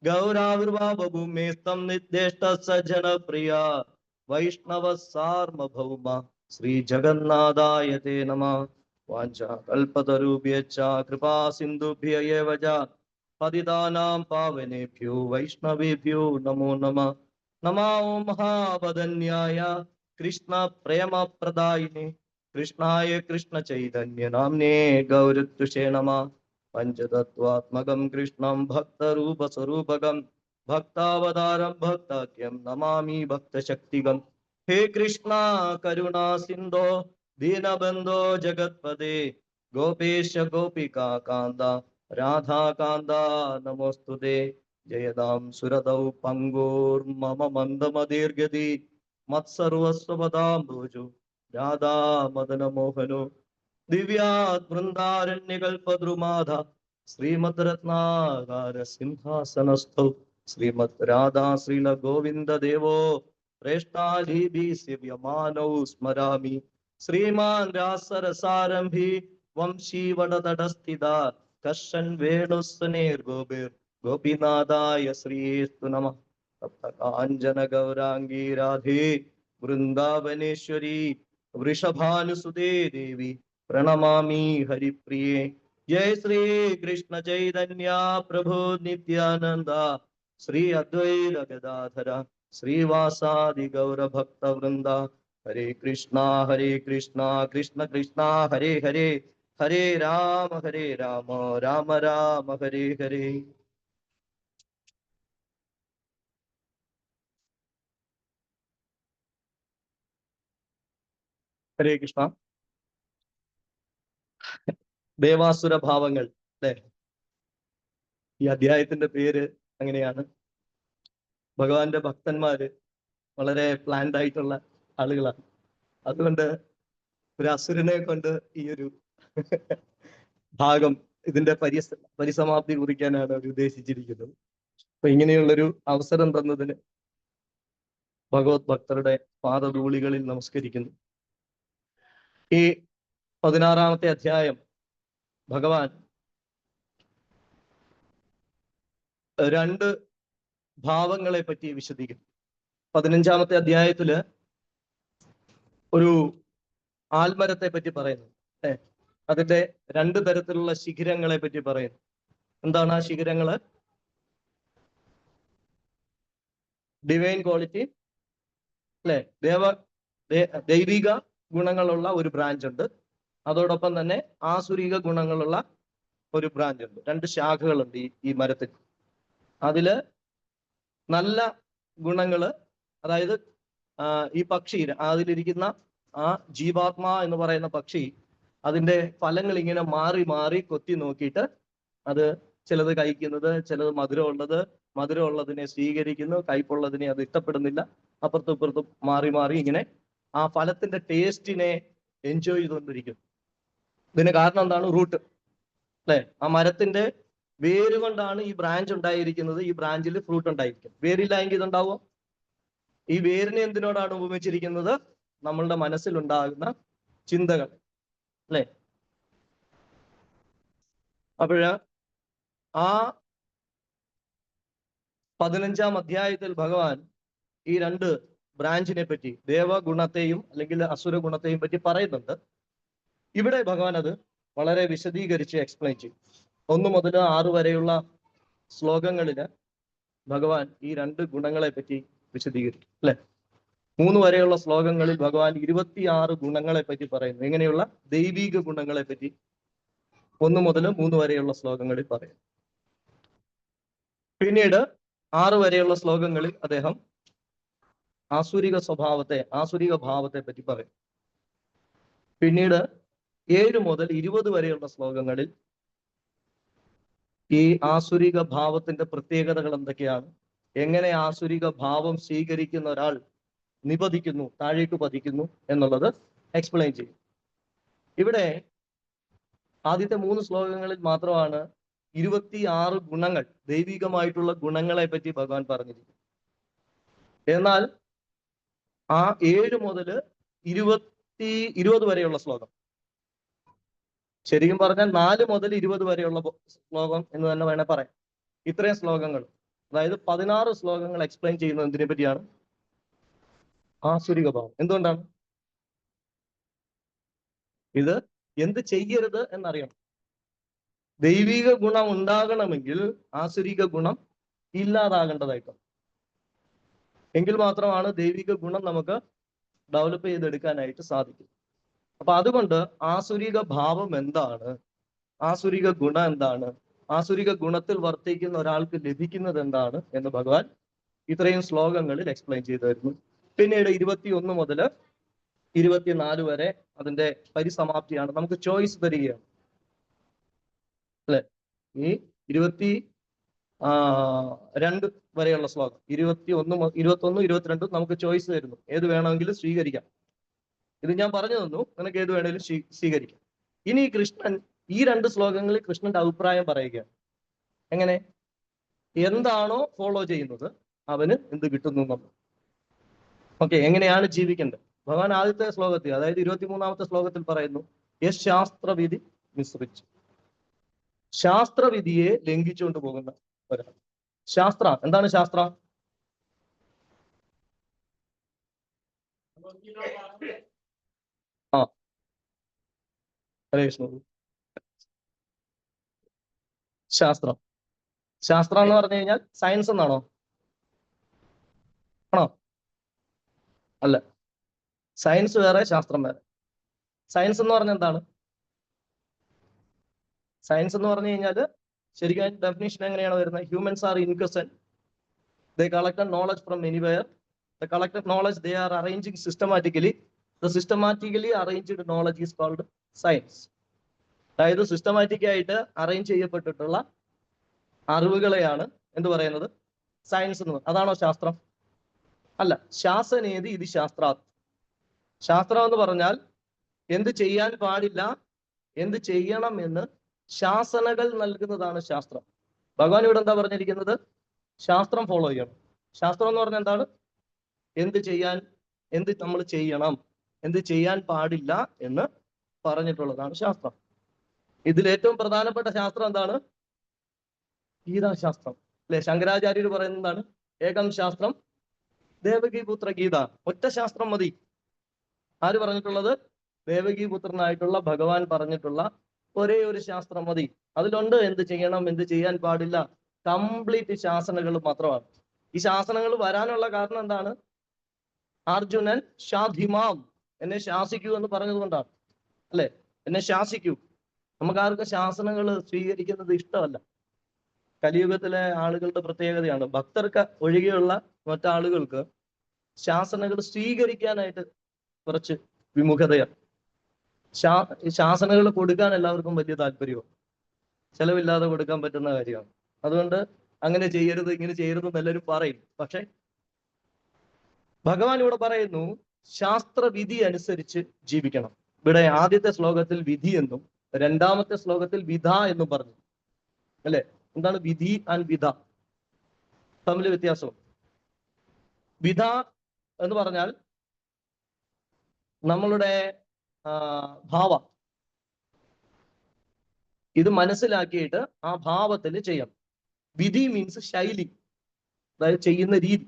ഗൗരാവിർഭാവഭൂമേസ്തം നിർദ്ദിഷ്ട സജ്ജന പ്രിയ വൈഷ്ണവ സാർവഭൗമ ശ്രീ ജഗന്നാഥായ തേ നമഃ. വാഞ്ചാകൽപതരുഭ്യശ്ച കൃപാ സിന്ധുഭ്യ ഏവ ച പതിതാനാം പാവനേഭ്യോ വൈഷ്ണവേഭ്യോ നമോ നമഃ. നമോ മഹാവദന്യായ കൃഷ്ണ പ്രേമപ്രദായിനെ കൃഷ്ണായ കൃഷ്ണ ചൈതന്യ നാമ്നേ ഗൗരത്വശേ നമഃ. പഞ്ചതത്വാത്മകം കൃഷ്ണം ഭക്തരൂപസ്വരൂപകം ഭക്താവതാരം ഭക്താഖ്യം നമാമി ഭക്തശക്തികം. ഹേ കൃഷ്ണ കരുണാ സിന്ധോ ദീനബന്ധോ ജഗത്പദേ ഗോപേശ ഗോപികാ കാന്ത രാധാകാന്ത നമോസ്തുതേ. ജയതാം സുരതൗ പങ്കോർമമ മന്ദമദീർഘതി മത്സർവസ്വപദാംബോജോ രാധാ മദന മോഹനോ ദിവ്യാത് വൃന്ദാരണ്യകൽപദ്രുമാധ ശ്രീമദ് രത്നാകാര സിംഹാസനസ്ഥൗ ശ്രീമദ് രാധാ ശ്രീല ഗോവിന്ദ ദേവോ ശ്രേഷ്ഠാലീഭീസ്യമാനൗ സ്മരാമി. ശ്രീമാൻ രാസരസാരംഭി വംശീവടതടസ്ഥിത കർഷൻ വേണുസ്വനേർഗോപിർ ഗോപിനാഥായ ശ്രീസ്തു നമഃ. കാഞ്ചന ഗൗരാംഗീ രാധേ വൃന്ദാവനേശ്വരി വൃഷഭാനുസുതേ ദേവി പ്രണമാമി ഹരിപ്രിയേ. ജയ ശ്രീ കൃഷ്ണ ചൈതന്യ പ്രഭു നിത്യാനന്ദ ശ്രീ അദ്വൈത ഗദാധര ശ്രീവാസാദി ഗൗരഭക്ത വൃന്ദ. ഹരേ കൃഷ്ണ കൃഷ്ണ കൃഷ്ണ ഹരേ ഹരേ ഹരേ രാമ രാമ രാമ ഹരേ ഹരേ. ഹരേ കൃഷ്ണ. ദേവാസുര ഭാവങ്ങൾ അല്ലെ, ഈ അധ്യായത്തിന്റെ പേര് അങ്ങനെയാണ്. ഭഗവാന്റെ ഭക്തന്മാര് വളരെ പ്ലാൻഡ് ആയിട്ടുള്ള ആളുകളാണ്. അതുകൊണ്ട് ഒരു അസുരനെ കൊണ്ട് ഈ ഒരു ഭാഗം ഇതിന്റെ പരിസമാപ്തി കുറിക്കാനാണ് അവർ ഉദ്ദേശിച്ചിരിക്കുന്നത്. അപ്പൊ ഇങ്ങനെയുള്ളൊരു അവസരം തന്നതിന് ഭഗവത് ഭക്തരുടെ പാദധൂളികളിൽ നമസ്കരിക്കുന്നു. ഈ 16-ാമത്തെ അധ്യായം ഭഗവാൻ രണ്ട് ഭാവങ്ങളെ പറ്റി വിശദീകരിക്കും. 15-ാമത്തെ അധ്യായത്തില് ഒരു ആൽമരത്തെ പറ്റി പറയുന്നു. അതിന്റെ രണ്ട് തരത്തിലുള്ള ശിഖരങ്ങളെ പറ്റി പറയുന്നു. എന്താണ് ആ ശിഖരങ്ങള്? ഡിവൈൻ ക്വാളിറ്റി അല്ലെ, ദൈവിക ഗുണങ്ങളുള്ള ഒരു ബ്രാഞ്ച് ഉണ്ട്. അതോടൊപ്പം തന്നെ ആസുരിക ഗുണങ്ങളുള്ള ഒരു ബ്രാഞ്ച് ഉണ്ട്. രണ്ട് ശാഖകളുണ്ട് ഈ മരത്തിൽ. അതില് നല്ല ഗുണങ്ങള്, അതായത് ഈ പക്ഷി, അതിലിരിക്കുന്ന ആ ജീവാത്മാ എന്ന് പറയുന്ന പക്ഷി അതിന്റെ ഫലങ്ങൾ ഇങ്ങനെ മാറി മാറി കൊത്തി നോക്കിയിട്ട് അത് ചിലത് കഴിക്കുന്നത്, ചിലത് മധുരമുള്ളതിനെ സ്വീകരിക്കുന്നു, കയ്പുള്ളതിനെ അത് ഇഷ്ടപ്പെടുന്നില്ല. അപ്പുറത്തും ഇപ്പുറത്തും മാറി മാറി ഇങ്ങനെ ആ ഫലത്തിന്റെ ടേസ്റ്റിനെ എൻജോയ് ചെയ്തുകൊണ്ടിരിക്കുന്നു. ഇതിന് കാരണം എന്താണ്? റൂട്ട് അല്ലെ, ആ മരത്തിന്റെ വേര് കൊണ്ടാണ് ഈ ബ്രാഞ്ച് ഉണ്ടായിരിക്കുന്നത്. ഈ ബ്രാഞ്ചിൽ ഫ്രൂട്ട് ഉണ്ടായിരിക്കും. വേരില്ലെങ്കിൽ ഇതുണ്ടാവോ? ഈ വേരിനെ എന്തിനോടാണ് ഉപമിച്ചിരിക്കുന്നത്? നമ്മളുടെ മനസ്സിലുണ്ടാകുന്ന ചിന്തകൾ അല്ലെ. അപ്പോഴ് ആ 15-ാം അധ്യായത്തിൽ ഭഗവാൻ ഈ രണ്ട് ബ്രാഞ്ചിനെ പറ്റി, ദേവഗുണത്തെയും അല്ലെങ്കിൽ അസുര ഗുണത്തെയും പറ്റി പറയുന്നുണ്ട്. ഇവിടെ ഭഗവാൻ അത് വളരെ വിശദീകരിച്ച് എക്സ്പ്ലെയിൻ ചെയ്യും. 1 മുതൽ 6 വരെയുള്ള ശ്ലോകങ്ങളില് ഭഗവാൻ ഈ രണ്ട് ഗുണങ്ങളെ പറ്റി വിശദീകരിക്കും അല്ലെ. 3 വരെയുള്ള ശ്ലോകങ്ങളിൽ ഭഗവാൻ 26 ഗുണങ്ങളെ പറ്റി പറയുന്നു. എങ്ങനെയുള്ള ദൈവിക ഗുണങ്ങളെ പറ്റി 1 മുതൽ 3 വരെയുള്ള ശ്ലോകങ്ങളിൽ പറയും. പിന്നീട് 6 വരെയുള്ള ശ്ലോകങ്ങളിൽ അദ്ദേഹം ആസുരിക ഭാവത്തെ പറ്റി പറയും. പിന്നീട് 7 മുതൽ 20 വരെയുള്ള ശ്ലോകങ്ങളിൽ ഈ ആസുരിക ഭാവത്തിന്റെ പ്രത്യേകതകൾ എന്തൊക്കെയാണ്, എങ്ങനെ ആസുരിക ഭാവം സ്വീകരിക്കുന്ന ഒരാൾ നിപതിക്കുന്നു, താഴേക്ക് പതിക്കുന്നു എന്നുള്ളത് എക്സ്പ്ലെയിൻ ചെയ്യും. ഇവിടെ ആദ്യത്തെ 3 ശ്ലോകങ്ങളിൽ മാത്രമാണ് 26 ഗുണങ്ങൾ, ദൈവികമായിട്ടുള്ള ഗുണങ്ങളെ പറ്റി ഭഗവാൻ പറഞ്ഞിരിക്കുന്നു. എന്നാൽ ആ 7 മുതൽ 20 വരെയുള്ള ശ്ലോകം, ശരിക്കും പറഞ്ഞാൽ 4 മുതൽ 20 വരെയുള്ള ശ്ലോകം എന്ന് തന്നെ വേണേൽ പറയാം. ഇത്രയും ശ്ലോകങ്ങൾ, അതായത് 16 ശ്ലോകങ്ങൾ എക്സ്പ്ലെയിൻ ചെയ്യുന്നത് എന്തിനെ പറ്റിയാണ്? ആസുരിക ഭാവം. എന്തുകൊണ്ടാണ്? ഇത് എന്ത് ചെയ്യരുത് എന്നറിയണം. ദൈവിക ഗുണം ഉണ്ടാകണമെങ്കിൽ ആസുരിക ഗുണം ഇല്ലാതാകേണ്ടതായിട്ടുണ്ട്. എങ്കിൽ മാത്രമാണ് ദൈവിക ഗുണം നമുക്ക് ഡെവലപ്പ് ചെയ്തെടുക്കാനായിട്ട് സാധിക്കും. അപ്പൊ അതുകൊണ്ട് ആസുരിക ഭാവം എന്താണ്, ആസുരിക ഗുണം എന്താണ്, ആസുരിക ഗുണത്തിൽ വർത്തിക്കുന്ന ഒരാൾക്ക് ലഭിക്കുന്നത് എന്താണ് എന്ന് ഭഗവാൻ ഇത്രയും ശ്ലോകങ്ങളിൽ എക്സ്പ്ലെയിൻ ചെയ്തു തരുന്നു. പിന്നീട് 21 മുതൽ 24 വരെ അതിന്റെ പരിസമാപ്തിയാണ്. നമുക്ക് ചോയ്സ് തരികയാണ് അല്ലെ. ഈ 22 വരെയുള്ള ശ്ലോകം, 21, 22 നമുക്ക് ചോയ്സ് തരുന്നു. ഏത് വേണമെങ്കിലും സ്വീകരിക്കാം. ഇത് ഞാൻ പറഞ്ഞു തന്നു, നിനക്ക് ഏത് വേണമെങ്കിലും സ്വീകരിക്കാം. ഇനി കൃഷ്ണൻ ഈ 2 ശ്ലോകങ്ങളിൽ കൃഷ്ണന്റെ അഭിപ്രായം പറയുകയാണ്. എങ്ങനെ? എന്താണോ ഫോളോ ചെയ്യുന്നത് അവന് എന്ത് കിട്ടുന്നു എന്നുള്ളത്. ഓക്കെ, എങ്ങനെയാണ് ജീവിക്കേണ്ടത്? ഭഗവാൻ ആദ്യത്തെ ശ്ലോകത്തിൽ, അതായത് 23-ാമത്തെ ശ്ലോകത്തിൽ പറയുന്നു, യശ് ശാസ്ത്രവിധി മിശ്രിച്ചു. ശാസ്ത്രവിധിയെ ലംഘിച്ചുകൊണ്ട് പോകുന്ന ഒരാൾ. ശാസ്ത്ര എന്താണ്? ശാസ്ത്ര ഹരേ കൃഷ്ണ. ശാസ്ത്രം, ശാസ്ത്രം എന്ന് പറഞ്ഞു കഴിഞ്ഞാൽ സയൻസ് എന്നാണോ? ആണോ? അല്ല, സയൻസ് വേറെ, ശാസ്ത്രം വേറെ. സയൻസ് എന്ന് പറഞ്ഞാൽ എന്താണ്? സയൻസ് എന്ന് പറഞ്ഞു കഴിഞ്ഞാൽ ശരിക്കും ഡെഫിനേഷൻ എങ്ങനെയാണ് വരുന്നത്? Humans are inquisitive, they collected knowledge from anywhere, the collected knowledge they are arranging systematically, the systematically arranged knowledge is called science. അതായത് സിസ്റ്റമാറ്റിക് ആയിട്ട് അറേഞ്ച് ചെയ്യപ്പെട്ടിട്ടുള്ള അറിവുകളെയാണ് എന്ത് പറയുന്നത്? സയൻസ് എന്ന്. അതാണോ ശാസ്ത്രം? അല്ല. ശാസനേതി ഇത് ശാസ്ത്രാത്. ശാസ്ത്രം എന്ന് പറഞ്ഞാൽ എന്ത് ചെയ്യാൻ പാടില്ല, എന്ത് ചെയ്യണം എന്ന് ശാസനകൾ നൽകുന്നതാണ് ശാസ്ത്രം. ഭഗവാൻ ഇവിടെ എന്താ പറഞ്ഞിരിക്കുന്നത്? ശാസ്ത്രം ഫോളോ ചെയ്യണം. ശാസ്ത്രം എന്ന് പറഞ്ഞാൽ എന്താണ്? എന്ത് ചെയ്യാൻ, എന്ത് നമ്മൾ ചെയ്യണം, എന്ത് ചെയ്യാൻ പാടില്ല എന്ന് പറഞ്ഞിട്ടുള്ളതാണ് ശാസ്ത്രം. ഇതിൽ ഏറ്റവും പ്രധാനപ്പെട്ട ശാസ്ത്രം എന്താണ്? ഗീതാശാസ്ത്രം അല്ലെ. ശങ്കരാചാര്യർ പറയുന്നതാണ് ഏകം ശാസ്ത്രം ദേവകീപുത്ര ഗീത. ഒറ്റ ശാസ്ത്രം മതി. ആര് പറഞ്ഞിട്ടുള്ളത്? ദേവകീപുത്രനായിട്ടുള്ള ഭഗവാൻ പറഞ്ഞിട്ടുള്ള ഒരേ ഒരു ശാസ്ത്രം മതി. അതിലുണ്ട് എന്ത് ചെയ്യണം, എന്ത് ചെയ്യാൻ പാടില്ല, കംപ്ലീറ്റ് ശാസനകൾ മാത്രമാണ്. ഈ ശാസനങ്ങൾ വരാനുള്ള കാരണം എന്താണ്? അർജുനൻ ഷാധിമാം, എന്നെ ശാസിക്കൂ എന്ന് പറഞ്ഞതുകൊണ്ടാണ് അല്ലെ. എന്നെ ശാസിക്കൂ. നമുക്ക് ആർക്കും ശാസനകൾ സ്വീകരിക്കുന്നത് ഇഷ്ടമല്ല. കലിയുഗത്തിലെ ആളുകളുടെ പ്രത്യേകതയാണ്, ഭക്തർക്ക് ഒഴികെയുള്ള മറ്റാളുകൾക്ക് ശാസനകൾ സ്വീകരിക്കാനായിട്ട് കുറച്ച് വിമുഖതയാണ്. ശാസനകൾ കൊടുക്കാൻ എല്ലാവർക്കും വലിയ താല്പര്യമാണ്, ചെലവില്ലാതെ കൊടുക്കാൻ പറ്റുന്ന കാര്യമാണ്. അതുകൊണ്ട് അങ്ങനെ ചെയ്യരുത്, ഇങ്ങനെ ചെയ്യരുത് എന്ന് എല്ലാവരും പറയും. പക്ഷെ ഭഗവാൻ ഇവിടെ പറയുന്നു ശാസ്ത്രവിധി അനുസരിച്ച് ജീവിക്കണം. ഇവിടെ ആദ്യത്തെ ശ്ലോകത്തിൽ വിധി എന്നും 2-ാമത്തെ ശ്ലോകത്തിൽ വിധ എന്നും പറഞ്ഞു അല്ലെ. എന്താണ് വിധി ആൻഡ് വിധ തമ്മിൽ വ്യത്യാസം? വിധ എന്ന് പറഞ്ഞാൽ നമ്മളുടെ ഭാവം, ഇത് മനസ്സിലാക്കിയിട്ട് ആ ഭാവത്തിൽ ചെയ്യണം. വിധി മീൻസ് ശൈലി, അതായത് ചെയ്യുന്ന രീതി.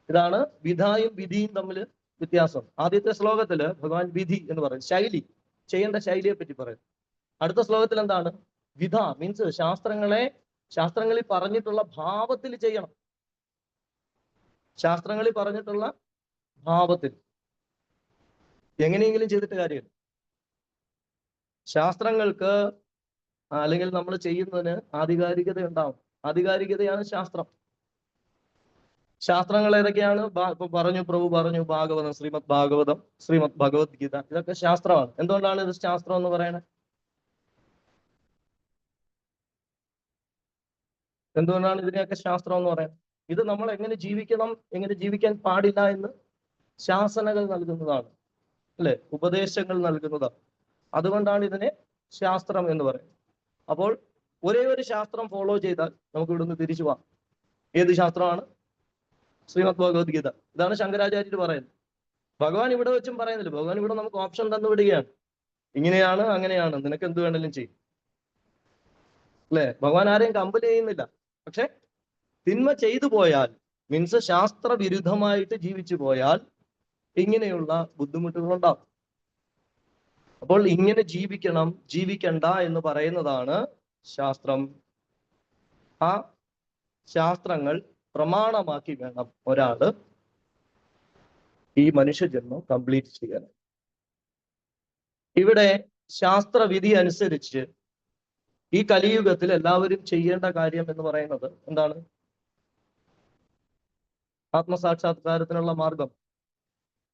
ഇതാണ് വിധായും വിധിയും തമ്മിൽ വ്യത്യാസം. ആദ്യത്തെ ശ്ലോകത്തില് ഭഗവാൻ വിധി എന്ന് പറയും, ശൈലി, ചെയ്യേണ്ട ശൈലിയെ പറ്റി പറയും. അടുത്ത ശ്ലോകത്തിൽ എന്താണ്? വിധ മീൻസ് ശാസ്ത്രങ്ങളിൽ പറഞ്ഞിട്ടുള്ള ഭാവത്തിൽ ചെയ്യണം. ശാസ്ത്രങ്ങളിൽ പറഞ്ഞിട്ടുള്ള ഭാവത്തിൽ എങ്ങനെയെങ്കിലും ചെയ്തിട്ട് കാര്യമില്ല. ശാസ്ത്രങ്ങൾക്ക് അല്ലെങ്കിൽ നമ്മൾ ചെയ്യുന്നതിന് ആധികാരികത ഉണ്ടാവും. ആധികാരികതയാണ് ശാസ്ത്രം. ശാസ്ത്രങ്ങൾ ഏതൊക്കെയാണ്? പറഞ്ഞു, പ്രഭു പറഞ്ഞു, ഭാഗവതം, ശ്രീമദ് ഭാഗവതം, ശ്രീമദ് ഭഗവത്ഗീത, ഇതൊക്കെ ശാസ്ത്രമാണ്. എന്തുകൊണ്ടാണ് ഇത് ശാസ്ത്രം എന്ന് പറയുന്നത്? എന്തുകൊണ്ടാണ് ഇതിനെയൊക്കെ ശാസ്ത്രം എന്ന് പറയുന്നത്? ഇത് നമ്മൾ എങ്ങനെ ജീവിക്കണം, എങ്ങനെ ജീവിക്കാൻ പാടില്ല എന്ന് ശാസനകൾ നൽകുന്നതാണ് അല്ലെ, ഉപദേശങ്ങൾ നൽകുന്നതാണ്. അതുകൊണ്ടാണ് ഇതിനെ ശാസ്ത്രം എന്ന് പറയുന്നത്. അപ്പോൾ ഒരേ ഒരു ശാസ്ത്രം ഫോളോ ചെയ്താൽ നമുക്ക് ഇവിടുന്ന് തിരിച്ചു പോവാം. ഏത് ശാസ്ത്രമാണ്? ശ്രീമദ് ഭഗവത്ഗീത. ഇതാണ് ശങ്കരാചാര്യർ പറയുന്നത്. ഭഗവാൻ ഇവിടെ വെച്ചും പറയുന്നില്ല. ഭഗവാൻ ഇവിടെ നമുക്ക് ഓപ്ഷൻ തന്നു വിടുകയാണ്. ഇങ്ങനെയാണ്, അങ്ങനെയാണ്, നിനക്ക് എന്ത് വേണമെങ്കിലും ചെയ്യും അല്ലെ. ഭഗവാൻ ആരെയും കമ്പൽ ചെയ്യുന്നില്ല. പക്ഷെ തിന്മ ചെയ്തു പോയാൽ, മീൻസ് ശാസ്ത്രവിരുദ്ധമായിട്ട് ജീവിച്ചു പോയാൽ ഇങ്ങനെയുള്ള ബുദ്ധിമുട്ടുകളുണ്ടാവും. അപ്പോൾ ഇങ്ങനെ ജീവിക്കണം, ജീവിക്കണ്ട എന്ന് പറയുന്നതാണ് ശാസ്ത്രം. ആ ശാസ്ത്രങ്ങൾ പ്രമാണമാക്കി വേണം ഒരാള് ഈ മനുഷ്യജന്മം കംപ്ലീറ്റ് ചെയ്യാൻ. ഇവിടെ ശാസ്ത്രവിധി അനുസരിച്ച് ഈ കലിയുഗത്തിൽ എല്ലാവരും ചെയ്യേണ്ട കാര്യം എന്ന് പറയുന്നത് എന്താണ്? ആത്മസാക്ഷാത്കാരത്തിനുള്ള മാർഗം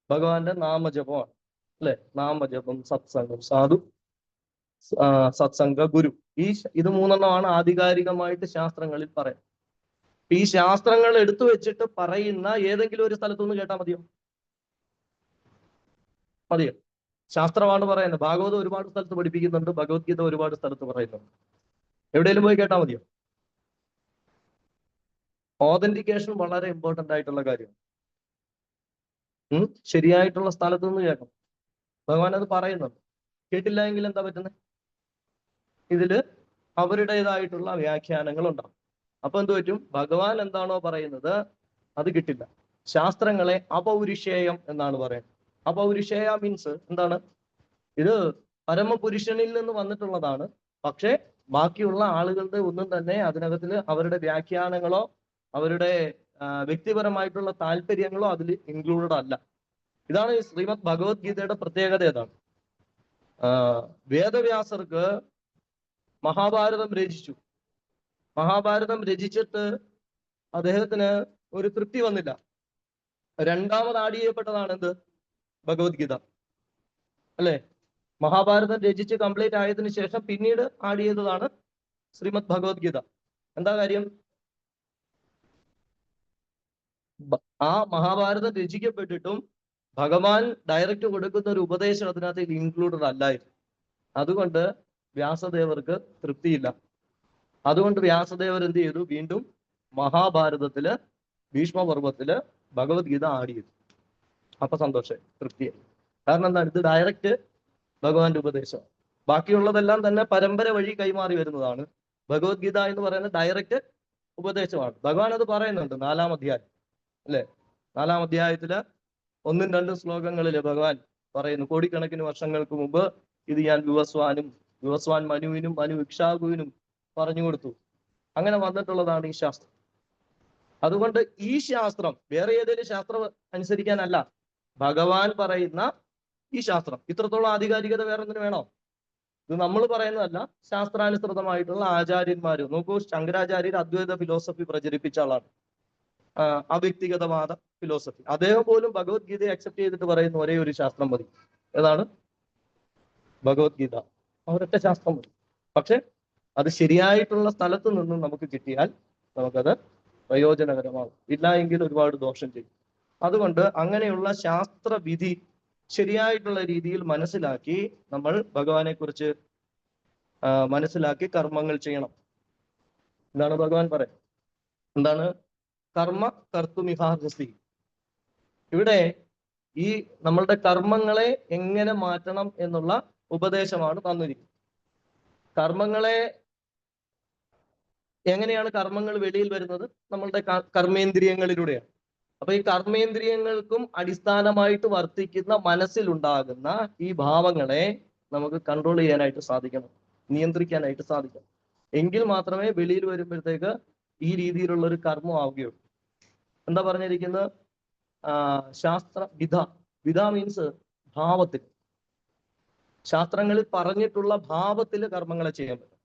ഭഗവാന്റെ നാമജപമാണ്, അല്ലെ? നാമജപം, സത്സംഗം, സാധു സത്സംഗ, ഗുരു. ഇത് മൂന്നെണ്ണമാണ് ആധികാരികമായിട്ട് ശാസ്ത്രങ്ങളിൽ പറയുന്നത്. ഈ ശാസ്ത്രങ്ങൾ എടുത്തു വെച്ചിട്ട് പറയുന്ന ഏതെങ്കിലും ഒരു സ്ഥലത്തുനിന്ന് കേട്ടാൽ മതിയോ? മതിയോ? ശാസ്ത്രമാണ് പറയുന്നത്. ഭാഗവതം ഒരുപാട് സ്ഥലത്ത് പഠിപ്പിക്കുന്നുണ്ട്, ഭഗവത്ഗീത ഒരുപാട് സ്ഥലത്ത് പറയുന്നുണ്ട്. എവിടെയെങ്കിലും പോയി കേട്ടാൽ മതിയോ? ഓതന്റിക്കേഷൻ വളരെ ഇമ്പോർട്ടന്റ് ആയിട്ടുള്ള കാര്യമാണ്. ശരിയായിട്ടുള്ള സ്ഥലത്ത് നിന്ന് കേൾക്കണം. ഭഗവാൻ അത് പറയുന്നുണ്ട്. കേട്ടില്ല എങ്കിൽ എന്താ പറ്റുന്നത്? ഇതില് അവരുടേതായിട്ടുള്ള വ്യാഖ്യാനങ്ങൾ ഉണ്ടാവും. അപ്പൊ എന്ത് പറ്റും? ഭഗവാൻ എന്താണോ പറയുന്നത് അത് കിട്ടില്ല. ശാസ്ത്രങ്ങളെ അപൗരുഷേയം എന്നാണ് പറയുന്നത്. അപൗരുഷേയ മീൻസ് എന്താണ്? ഇത് പരമപുരുഷനിൽ നിന്ന് വന്നിട്ടുള്ളതാണ്. പക്ഷെ ബാക്കിയുള്ള ആളുകളുടെ ഒന്നും തന്നെ അതിനകത്തിൽ അവരുടെ വ്യാഖ്യാനങ്ങളോ അവരുടെ വ്യക്തിപരമായിട്ടുള്ള താല്പര്യങ്ങളോ അതിൽ ഇൻക്ലൂഡഡ് അല്ല. ഇതാണ് ശ്രീമദ് ഭഗവത്ഗീതയുടെ പ്രത്യേകത. ഏതാണ്? വേദവ്യാസർക്ക് മഹാഭാരതം രചിച്ചു. മഹാഭാരതം രചിച്ചിട്ട് അദ്ദേഹത്തിന് ഒരു തൃപ്തി വന്നില്ല. രണ്ടാമത് ആഡ് ചെയ്യപ്പെട്ടതാണ് എന്ത്? ഭഗവത്ഗീത, അല്ലെ? മഹാഭാരതം രചിച്ച് കംപ്ലീറ്റ് ആയതിനു ശേഷം പിന്നീട് ആഡ് ചെയ്തതാണ് ശ്രീമദ് ഭഗവത്ഗീത. എന്താ കാര്യം? ആ മഹാഭാരതം രചിക്കപ്പെട്ടിട്ടും ഭഗവാൻ ഡയറക്റ്റ് കൊടുക്കുന്ന ഒരു ഉപദേശം അതിനകത്ത് ഇൻക്ലൂഡഡ് അല്ലായിരുന്നു. അതുകൊണ്ട് വ്യാസദേവർക്ക് തൃപ്തിയില്ല. അതുകൊണ്ട് വ്യാസദേവർ എന്ത് ചെയ്തു? വീണ്ടും മഹാഭാരതത്തില് ഭീഷ്മപർവത്തില് ഭഗവത്ഗീത ആഡ് ചെയ്തു. അപ്പൊ സന്തോഷമായി, തൃപ്തിയായി. കാരണം എന്താണ്? ഇത് ഡയറക്റ്റ് ഭഗവാന്റെ ഉപദേശം. ബാക്കിയുള്ളതെല്ലാം തന്നെ പരമ്പര വഴി കൈമാറി വരുന്നതാണ്. ഭഗവത്ഗീത എന്ന് പറയുന്നത് ഡയറക്റ്റ് ഉപദേശമാണ്. ഭഗവാൻ അത് പറയുന്നുണ്ട് 4-ാം അധ്യായം, അല്ലെ? 4-ാം അധ്യായത്തില് 1ഉം 2ഉം ശ്ലോകങ്ങളില് ഭഗവാൻ പറയുന്നു, കോടിക്കണക്കിന് വർഷങ്ങൾക്ക് മുമ്പ് ഇത് ഞാൻ വിവസ്വാൻ മനുവിനും മനു ഇക്ഷാകുവിനും പറഞ്ഞു കൊടുത്തു. അങ്ങനെ വന്നിട്ടുള്ളതാണ് ഈ ശാസ്ത്രം. അതുകൊണ്ട് ഈ ശാസ്ത്രം വേറെ ഏതെങ്കിലും ശാസ്ത്രം അനുസരിക്കാനല്ല, ഭഗവാൻ പറയുന്ന ഈ ശാസ്ത്രം. ഇത്രത്തോളം ആധികാരികത വേറെ എന്തിനു വേണോ? ഇത് നമ്മൾ പറയുന്നതല്ല, ശാസ്ത്രാനുസൃതമായിട്ടുള്ള ആചാര്യന്മാര്. നോക്കൂ, ശങ്കരാചാര്യർ അദ്വൈത ഫിലോസഫി പ്രചരിപ്പിച്ച ആളാണ്, അവ്യക്തിഗതവാദ ഫിലോസഫി. അദ്ദേഹം പോലും ഭഗവത്ഗീതയെ അക്സെപ്റ്റ് ചെയ്തിട്ട് പറയുന്ന ഒരേ ഒരു ശാസ്ത്രം മതി. ഏതാണ്? ഭഗവത്ഗീത. അവരൊറ്റ ശാസ്ത്രം മതി. പക്ഷെ അത് ശരിയായിട്ടുള്ള സ്ഥലത്ത് നിന്നും നമുക്ക് കിട്ടിയാൽ നമുക്കത് പ്രയോജനകരമാകും. ഇല്ല എങ്കിൽ ഒരുപാട് ദോഷം ചെയ്യും. അതുകൊണ്ട് അങ്ങനെയുള്ള ശാസ്ത്രവിധി ശരിയായിട്ടുള്ള രീതിയിൽ മനസ്സിലാക്കി നമ്മൾ ഭഗവാനെ കുറിച്ച് മനസ്സിലാക്കി കർമ്മങ്ങൾ ചെയ്യണം. എന്താണ് ഭഗവാൻ പറയുന്നത്? എന്താണ്? കർമ്മ കർത്തുമിഹാർഹസി. ഇവിടെ ഈ നമ്മളുടെ കർമ്മങ്ങളെ എങ്ങനെ മാറ്റണം എന്നുള്ള ഉപദേശമാണ് തന്നിരിക്കുന്നത്. കർമ്മങ്ങളെ എങ്ങനെയാണ് കർമ്മങ്ങൾ വെളിയിൽ വരുന്നത്? നമ്മളുടെ കർമ്മേന്ദ്രിയങ്ങളിലൂടെയാണ്. അപ്പൊ ഈ കർമ്മേന്ദ്രിയങ്ങൾക്കും അടിസ്ഥാനമായിട്ട് വർത്തിക്കുന്ന മനസ്സിലുണ്ടാകുന്ന ഈ ഭാവങ്ങളെ നമുക്ക് കൺട്രോൾ ചെയ്യാനായിട്ട് സാധിക്കണം, നിയന്ത്രിക്കാനായിട്ട് സാധിക്കണം. എങ്കിൽ മാത്രമേ വെളിയിൽ വരുമ്പോഴത്തേക്ക് ഈ രീതിയിലുള്ള ഒരു കർമ്മം ആവുകയുള്ളൂ. എന്താ പറഞ്ഞിരിക്കുന്നത്? ശാസ്ത്ര വിധ മീൻസ് ഭാവത്തിൽ. ശാസ്ത്രങ്ങളിൽ പറഞ്ഞിട്ടുള്ള ഭാവത്തിൽ കർമ്മങ്ങളെ ചെയ്യാൻ പറ്റും.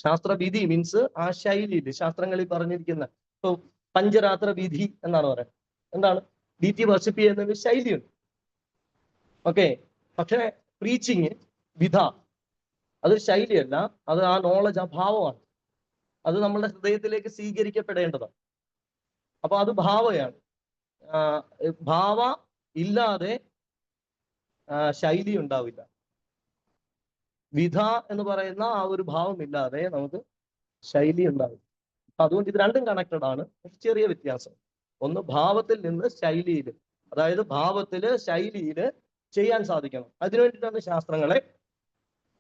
ശാസ്ത്രവിധി മീൻസ് ആ ശൈലിയിൽ ശാസ്ത്രങ്ങളിൽ പറഞ്ഞിരിക്കുന്ന, ഇപ്പൊ പഞ്ചരാത്ര വിധി എന്നാണ് പറയുന്നത്. എന്താണ്? ഡീറ്റി വർഷിപ്പ് ചെയ്യുന്ന ശൈലിയുണ്ട്. ഓക്കെ. പക്ഷെ പ്രീച്ചിങ് വിധ അതൊരു ശൈലിയല്ല, അത് ആ നോളജ്, ആ ഭാവമാണ്. അത് നമ്മുടെ ഹൃദയത്തിലേക്ക് സ്വീകരിക്കപ്പെടേണ്ടതാണ്. അപ്പൊ അത് ഭാവയാണ്. ഭാവ ഇല്ലാതെ ശൈലി ഉണ്ടാവില്ല. വിധ എന്ന് പറയുന്ന ആ ഒരു ഭാവം ഇല്ലാതെ നമുക്ക് ശൈലി ഉണ്ടാവില്ല. അതുകൊണ്ട് ഇത് രണ്ടും കണക്റ്റഡ് ആണ്. ചെറിയ വ്യത്യാസം. ഒന്ന് ഭാവത്തിൽ നിന്ന് ശൈലിയിൽ, അതായത് ഭാവത്തില് ശൈലിയില് ചെയ്യാൻ സാധിക്കണം. അതിനു വേണ്ടിയിട്ടാണ് ശാസ്ത്രങ്ങളെ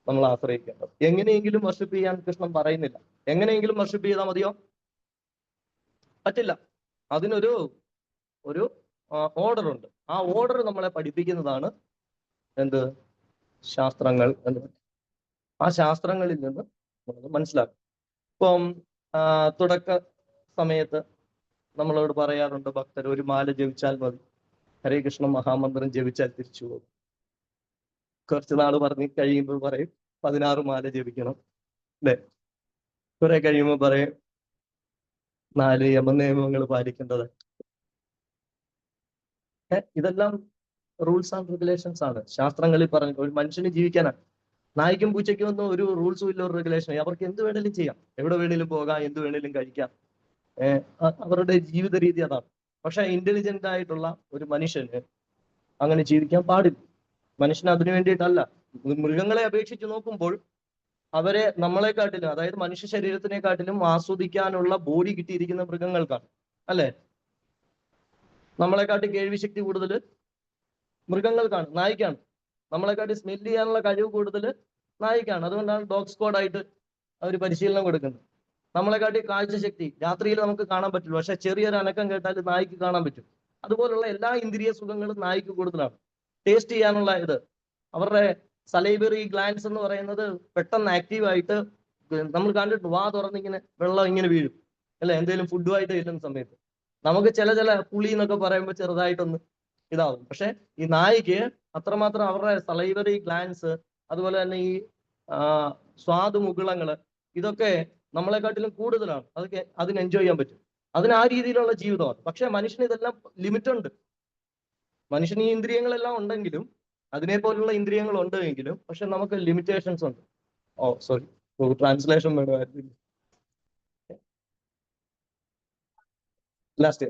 നമ്മൾ ആശ്രയിക്കേണ്ടത്. എങ്ങനെയെങ്കിലും വർഷിപ്പ് ചെയ്യാൻ കൃഷ്ണൻ പറയുന്നില്ല. എങ്ങനെയെങ്കിലും വർഷിപ്പ് ചെയ്താൽ മതിയോ? പറ്റില്ല. അതിനൊരു ഒരു ഓർഡർ ഉണ്ട്. ആ ഓർഡർ നമ്മളെ പഠിപ്പിക്കുന്നതാണ് എന്ത്? ശാസ്ത്രങ്ങൾ എന്ന്. ആ ശാസ്ത്രങ്ങളിൽ നിന്ന് നമ്മൾ മനസ്സിലാക്കും. ഇപ്പം തുടക്ക സമയത്ത് നമ്മളോട് പറയാറുണ്ട് ഭക്തർ, ഒരു മാല ജപിച്ചാൽ മതി, ഹരേ കൃഷ്ണ മഹാമന്ത്രം ജപിച്ചാൽ തിരിച്ചു പോകും. കുറച്ച് നാൾ പറഞ്ഞ് കഴിയുമ്പോൾ പറയും 16 മാല ജപിക്കണം, അല്ലെ? കുറെ കഴിയുമ്പോൾ പറയും 4 യമനിയമങ്ങൾ പാലിക്കേണ്ടത്. ഇതെല്ലാം റൂൾസ് ആൻഡ് റെഗുലേഷൻസ് ആണ്. ശാസ്ത്രങ്ങളിൽ പറഞ്ഞ ഒരു മനുഷ്യന് ജീവിക്കാനാണ്. നായ്ക്കും പൂച്ചയ്ക്കും ഒന്നും ഒരു റൂൾസും ഇല്ല, ഒരു റെഗുലേഷനും. അവർക്ക് എന്ത് വേണേലും ചെയ്യാം, എവിടെ വേണേലും പോകാം, എന്ത് വേണേലും കഴിക്കാം. അവരുടെ ജീവിത രീതി അതാണ്. പക്ഷെ ഇന്റലിജന്റ് ആയിട്ടുള്ള ഒരു മനുഷ്യന് അങ്ങനെ ജീവിക്കാൻ പാടില്ല. മനുഷ്യന് അതിനു വേണ്ടിയിട്ടല്ല. മൃഗങ്ങളെ അപേക്ഷിച്ച് നോക്കുമ്പോൾ അവരെ നമ്മളെക്കാട്ടിലും, അതായത് മനുഷ്യ ശരീരത്തിനെക്കാട്ടിലും ആസ്വദിക്കാനുള്ള ബോഡി കിട്ടിയിരിക്കുന്ന മൃഗങ്ങൾക്കാണ്, അല്ലെ? നമ്മളെക്കാട്ടി കേൾവിശക്തി കൂടുതൽ മൃഗങ്ങൾക്കാണ്, നായ്ക്കാണ്. നമ്മളെക്കാട്ടി സ്മെല് ചെയ്യാനുള്ള കഴിവ് കൂടുതൽ നായ്ക്കാണ്. അതുകൊണ്ടാണ് ഡോഗ് സ്ക്വാഡായിട്ട് അവർ പരിശീലനം കൊടുക്കുന്നത്. നമ്മളെക്കാട്ടി കാഴ്ചശക്തി, രാത്രിയിൽ നമുക്ക് കാണാൻ പറ്റില്ല, പക്ഷെ ചെറിയൊരു അനക്കം കേട്ടാൽ നായ്ക്ക് കാണാൻ പറ്റും. അതുപോലുള്ള എല്ലാ ഇന്ദ്രിയ സുഖങ്ങളും നായ്ക്ക് കൂടുതലാണ്. ടേസ്റ്റ് ചെയ്യാനുള്ള ഇത്, അവരുടെ സലൈവറി ഗ്ലാൻസ് എന്ന് പറയുന്നത് പെട്ടെന്ന് ആക്റ്റീവായിട്ട്, നമ്മൾ കണ്ടിട്ട് വാ തുറന്നിങ്ങനെ വെള്ളം ഇങ്ങനെ വീഴും, അല്ലെ? എന്തെങ്കിലും ഫുഡുമായിട്ട് ചെല്ലുന്ന സമയത്ത് നമുക്ക് ചില പുളി എന്നൊക്കെ പറയുമ്പോൾ ചെറുതായിട്ടൊന്ന് ഇതാവും. പക്ഷെ ഈ നായ്ക്ക് അത്രമാത്രം അവരുടെ സലൈവറി ഗ്ലാൻസ്, അതുപോലെ തന്നെ ഈ സ്വാദ് മുകുളങ്ങള്, ഇതൊക്കെ നമ്മളെക്കാട്ടിലും കൂടുതലാണ്. അതൊക്കെ അതിന് എൻജോയ് ചെയ്യാൻ പറ്റും. അതിന് ആ രീതിയിലുള്ള ജീവിതമാണ്. പക്ഷെ മനുഷ്യന് ഇതെല്ലാം ലിമിറ്റ് ഉണ്ട്. മനുഷ്യന് ഈ ഇന്ദ്രിയങ്ങളെല്ലാം ഉണ്ടെങ്കിലും, അതിനെ പോലുള്ള ഇന്ദ്രിയങ്ങൾ ഉണ്ടെങ്കിലും, പക്ഷെ നമുക്ക് ലിമിറ്റേഷൻസ് ഉണ്ട്. സോറി, ട്രാൻസ്ലേഷൻ വേണമായിരുന്നു. ലാസ്റ്റ്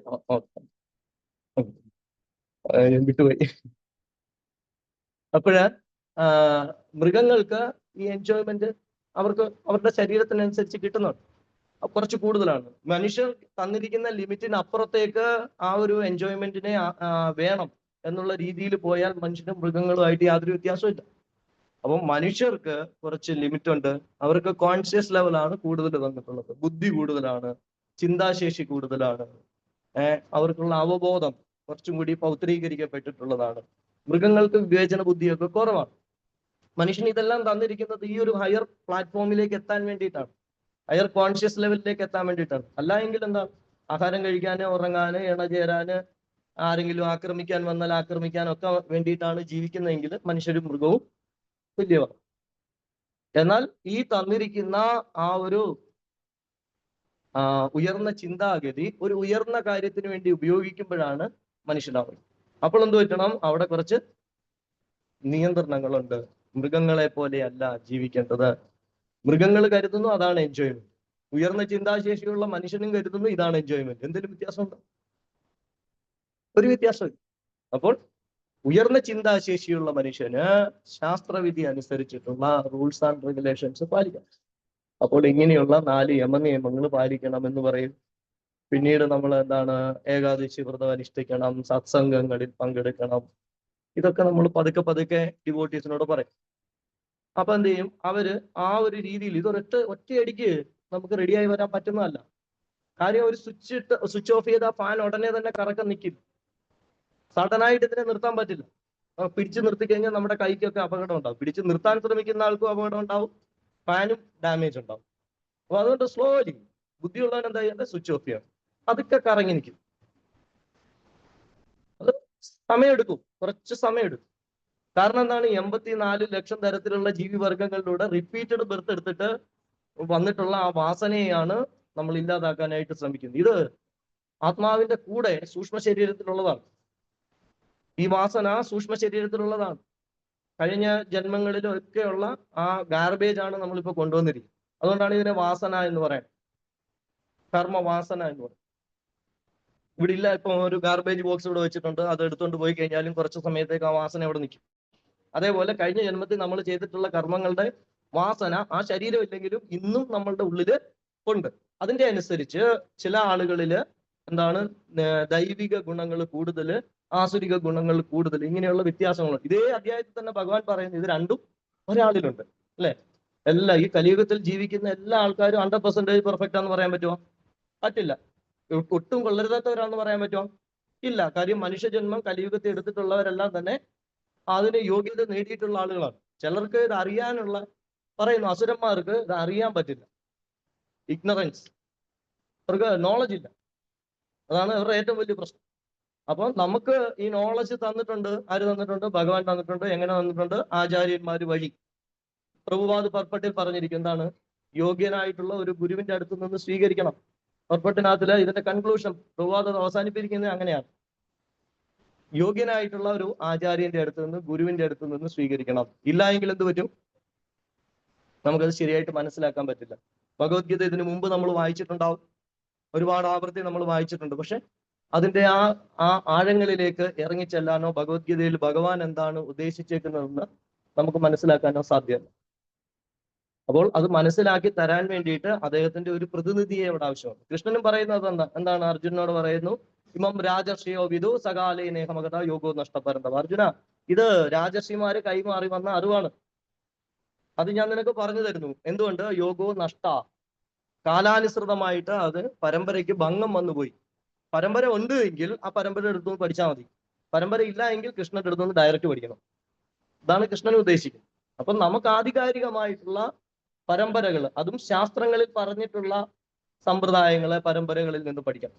വിട്ടുപോയി. അപ്പോഴ് മൃഗങ്ങൾക്ക് ഈ എൻജോയ്മെന്റ് അവർക്ക് അവരുടെ ശരീരത്തിനനുസരിച്ച് കിട്ടുന്നുണ്ട്, കുറച്ച് കൂടുതലാണ്. മനുഷ്യർ തന്നിരിക്കുന്ന ലിമിറ്റിന് അപ്പുറത്തേക്ക് ആ ഒരു എൻജോയ്മെന്റിനെ വേണം എന്നുള്ള രീതിയിൽ പോയാൽ മനുഷ്യനും മൃഗങ്ങളുമായിട്ട് യാതൊരു വ്യത്യാസവും ഇല്ല. അപ്പം മനുഷ്യർക്ക് കുറച്ച് ലിമിറ്റ് ഉണ്ട്. അവർക്ക് കോൺഷ്യസ് ലെവലാണ് കൂടുതൽ തന്നിട്ടുള്ളത്, ബുദ്ധി കൂടുതലാണ്, ചിന്താശേഷി കൂടുതലാണ്, അവർക്കുള്ള അവബോധം കുറച്ചും കൂടി പൗത്രീകരിക്കപ്പെട്ടിട്ടുള്ളതാണ്. മൃഗങ്ങൾക്ക് വിവേചന ബുദ്ധിയൊക്കെ കുറവാണ്. മനുഷ്യന് ഇതെല്ലാം തന്നിരിക്കുന്നത് ഈ ഒരു ഹയർ പ്ലാറ്റ്ഫോമിലേക്ക് എത്താൻ വേണ്ടിയിട്ടാണ്, ഹയർ കോൺഷ്യസ് ലെവലിലേക്ക് എത്താൻ വേണ്ടിയിട്ടാണ്. അല്ല എങ്കിൽ എന്താ, ആഹാരം കഴിക്കാന്, ഉറങ്ങാന്, ഇണചേരാന്, ആരെങ്കിലും ആക്രമിക്കാൻ വന്നാൽ ആക്രമിക്കാനൊക്കെ വേണ്ടിയിട്ടാണ് ജീവിക്കുന്നതെങ്കിൽ മനുഷ്യരും മൃഗവും തുല്യമാണ്. എന്നാൽ ഈ തന്നിരിക്കുന്ന ആ ഒരു ഉയർന്ന ചിന്താഗതി ഒരു ഉയർന്ന കാര്യത്തിന് വേണ്ടി ഉപയോഗിക്കുമ്പോഴാണ് മനുഷ്യനാവുന്നത്. അപ്പോൾ എന്ത് പറ്റണം? അവിടെ കുറച്ച് നിയന്ത്രണങ്ങളുണ്ട്. മൃഗങ്ങളെ പോലെയല്ല ജീവിക്കേണ്ടത്. മൃഗങ്ങൾ കരുതുന്നു അതാണ് എൻജോയ്മെന്റ്, ഉയർന്ന ചിന്താശേഷിയുള്ള മനുഷ്യനും കരുതുന്നു ഇതാണ് എൻജോയ്മെന്റ്. എന്തെങ്കിലും വ്യത്യാസമുണ്ടോ? ഒരു വ്യത്യാസമില്ല. അപ്പോൾ ഉയർന്ന ചിന്താശേഷിയുള്ള മനുഷ്യന് ശാസ്ത്രവിധി അനുസരിച്ചിട്ടുള്ള റൂൾസ് ആൻഡ് റെഗുലേഷൻസ് പാലിക്കണം. അപ്പോൾ ഇങ്ങനെയുള്ള 4 യമനിയമങ്ങൾ പാലിക്കണം എന്ന് പറയും. പിന്നീട് നമ്മൾ എന്താണ്, ഏകാദശി വ്രതം അനുഷ്ഠിക്കണം, സത്സംഗങ്ങളിൽ പങ്കെടുക്കണം. ഇതൊക്കെ നമ്മൾ പതുക്കെ പതുക്കെ ഡിവോട്ടീസിനോട് പറയും. അപ്പൊ എന്ത് ചെയ്യും അവര്? ആ ഒരു രീതിയിൽ ഒറ്റയടിക്ക് നമുക്ക് റെഡിയായി വരാൻ പറ്റുന്നതല്ല. കാര്യം ഒരു സ്വിച്ച് ഓഫ് ചെയ്ത ഫാൻ ഉടനെ തന്നെ കറക്കം നിൽക്കില്ല. സഡനായിട്ട് ഇതിനെ നിർത്താൻ പറ്റില്ല. പിടിച്ചു നിർത്തി കഴിഞ്ഞാൽ നമ്മുടെ കൈക്കൊക്കെ അപകടം ഉണ്ടാവും. പിടിച്ചു നിർത്താൻ ശ്രമിക്കുന്ന ആൾക്കും അപകടം ഉണ്ടാവും, ഫാനും ഡാമേജ് ഉണ്ടാവും. അപ്പൊ അതുകൊണ്ട് സ്ലോലി ബുദ്ധിയുള്ളവൻ എന്താ ചെയ്യേണ്ടത്? സ്വിച്ച് ഓഫ് ചെയ്യണം. അതൊക്കെ കറങ്ങി നിൽക്കും. അത് സമയമെടുക്കും, കുറച്ച് സമയമെടുക്കും. കാരണം എന്താണ്? 84 ലക്ഷം തരത്തിലുള്ള ജീവിവർഗങ്ങളിലൂടെ റിപ്പീറ്റഡ് ബർത്ത് എടുത്തിട്ട് വന്നിട്ടുള്ള ആ വാസനയെയാണ് നമ്മൾ ഇല്ലാതാക്കാനായിട്ട് ശ്രമിക്കുന്നത്. ഇത് ആത്മാവിന്റെ കൂടെ സൂക്ഷ്മ ശരീരത്തിലുള്ളതാണ്. ഈ വാസന സൂക്ഷ്മ ശരീരത്തിലുള്ളതാണ്. കഴിഞ്ഞ ജന്മങ്ങളിലൊക്കെയുള്ള ആ ഗാർബേജ് ആണ് നമ്മളിപ്പോ കൊണ്ടുവന്നിരിക്കുന്നത്. അതുകൊണ്ടാണ് ഇതിനെ വാസന എന്ന് പറയുന്നത്, കർമ്മവാസന എന്ന് പറയുന്നത്. ഇവിടെ ഇല്ല, ഇപ്പൊ ഒരു ഗാർബേജ് ബോക്സ് ഇവിടെ വെച്ചിട്ടുണ്ട്, അത് എടുത്തുകൊണ്ട് പോയി കഴിഞ്ഞാലും കുറച്ച് സമയത്തേക്ക് ആ വാസന അവിടെ നിൽക്കും. അതേപോലെ കഴിഞ്ഞ ജന്മത്തിൽ നമ്മൾ ചെയ്തിട്ടുള്ള കർമ്മങ്ങളുടെ വാസന ആ ശരീരം ഇല്ലെങ്കിലും ഇന്നും നമ്മളുടെ ഉള്ളില് ഉണ്ട്. അതിന്റെ അനുസരിച്ച് ചില ആളുകളില് എന്താണ്, ദൈവിക ഗുണങ്ങൾ കൂടുതൽ, ആസുരിക ഗുണങ്ങൾ കൂടുതൽ, ഇങ്ങനെയുള്ള വ്യത്യാസങ്ങളുണ്ട്. ഇതേ അധ്യായത്തിൽ തന്നെ ഭഗവാൻ പറയുന്നത് ഇത് രണ്ടും ഒരാളിലുണ്ട്. അല്ലെ? ഈ കലിയുഗത്തിൽ ജീവിക്കുന്ന എല്ലാ ആൾക്കാരും 100% പെർഫെക്റ്റ് ആണെന്ന് പറയാൻ പറ്റുമോ? പറ്റില്ല. ഒട്ടും കൊള്ളരുതാത്തവരാണെന്ന് പറയാൻ പറ്റുമോ? ഇല്ല. കാര്യം മനുഷ്യജന്മം കലിയുഗത്തിൽ എടുത്തിട്ടുള്ളവരെല്ലാം തന്നെ അതിന് യോഗ്യത നേടിയിട്ടുള്ള ആളുകളാണ്. ചിലർക്ക് ഇത് അറിയാനുള്ള, പറയുന്നു അസുരന്മാർക്ക് ഇത് അറിയാൻ പറ്റില്ല. ഇഗ്നറൻസ്, അവർക്ക് നോളജ് ഇല്ല. അതാണ് അവരുടെ ഏറ്റവും വലിയ പ്രശ്നം. അപ്പോൾ നമുക്ക് ഈ നോളജ് തന്നിട്ടുണ്ട്. ആര് തന്നിട്ടുണ്ട്? ഭഗവാൻ തന്നിട്ടുണ്ട്. എങ്ങനെ തന്നിട്ടുണ്ട്? ആചാര്യന്മാര് വഴി. പ്രഭുപാദ് പർപ്പട്ടിൽ പറഞ്ഞിരിക്കും എന്താണ്? യോഗ്യനായിട്ടുള്ള ഒരു ഗുരുവിന്റെ അടുത്ത് നിന്ന് സ്വീകരിക്കണം. പർപ്പട്ടിനകത്തില് ഇതിന്റെ കൺക്ലൂഷൻ പ്രഭുപാദ് അവസാനിപ്പിക്കുന്നത് അങ്ങനെയാണ്. യോഗ്യനായിട്ടുള്ള ഒരു ആചാര്യന്റെ അടുത്ത് നിന്ന്, ഗുരുവിന്റെ അടുത്ത് നിന്ന് സ്വീകരിക്കണം. ഇല്ല എങ്കിൽ എന്ത് പറ്റും? നമുക്കത് ശരിയായിട്ട് മനസ്സിലാക്കാൻ പറ്റില്ല. ഭഗവത്ഗീത ഇതിനു മുമ്പ് നമ്മൾ വായിച്ചിട്ടുണ്ടാവും, ഒരുപാട് ആവർത്തി നമ്മൾ വായിച്ചിട്ടുണ്ട്. പക്ഷെ അതിന്റെ ആ ആഴങ്ങളിലേക്ക് ഇറങ്ങിച്ചെല്ലാനോ ഭഗവത്ഗീതയിൽ ഭഗവാൻ എന്താണ് ഉദ്ദേശിച്ചേക്കുന്നതെന്ന് നമുക്ക് മനസ്സിലാക്കാനോ സാധ്യമല്ല. അപ്പോൾ അത് മനസ്സിലാക്കി തരാൻ വേണ്ടിയിട്ട് അദ്ദേഹത്തിന്റെ ഒരു പ്രതിനിധിയെ ഇവിടെ ആവശ്യമാണ്. കൃഷ്ണനും പറയുന്നത് എന്താണ്? അർജുനനോട് പറയുന്നു, ഇമം രാജർഷിയോ വിദു സകാലേ നേഹമകഥ യോഗോ നഷ്ടപരന്തം. അർജുന, ഇത് രാജർഷിമാര് കൈമാറി വന്ന അറിവാണ്. അത് ഞാൻ നിനക്ക് പറഞ്ഞു തരുന്നു. എന്തുകൊണ്ട്? യോഗോ നഷ്ട, കാലാനുസൃതമായിട്ട് അത് പരമ്പരയ്ക്ക് ഭംഗം വന്നുപോയി. പരമ്പര ഉണ്ട് എങ്കിൽ ആ പരമ്പര എടുത്തുനിന്ന് പഠിച്ചാൽ മതി. പരമ്പര ഇല്ല എങ്കിൽ കൃഷ്ണന്റെ അടുത്തുനിന്ന് ഡയറക്റ്റ് പഠിക്കണം. ഇതാണ് കൃഷ്ണൻ ഉദ്ദേശിക്കുന്നത്. അപ്പൊ നമുക്ക് ആധികാരികമായിട്ടുള്ള പരമ്പരകൾ, അതും ശാസ്ത്രങ്ങളിൽ പറഞ്ഞിട്ടുള്ള സമ്പ്രദായങ്ങളെ പരമ്പരകളിൽ നിന്ന് പഠിക്കണം.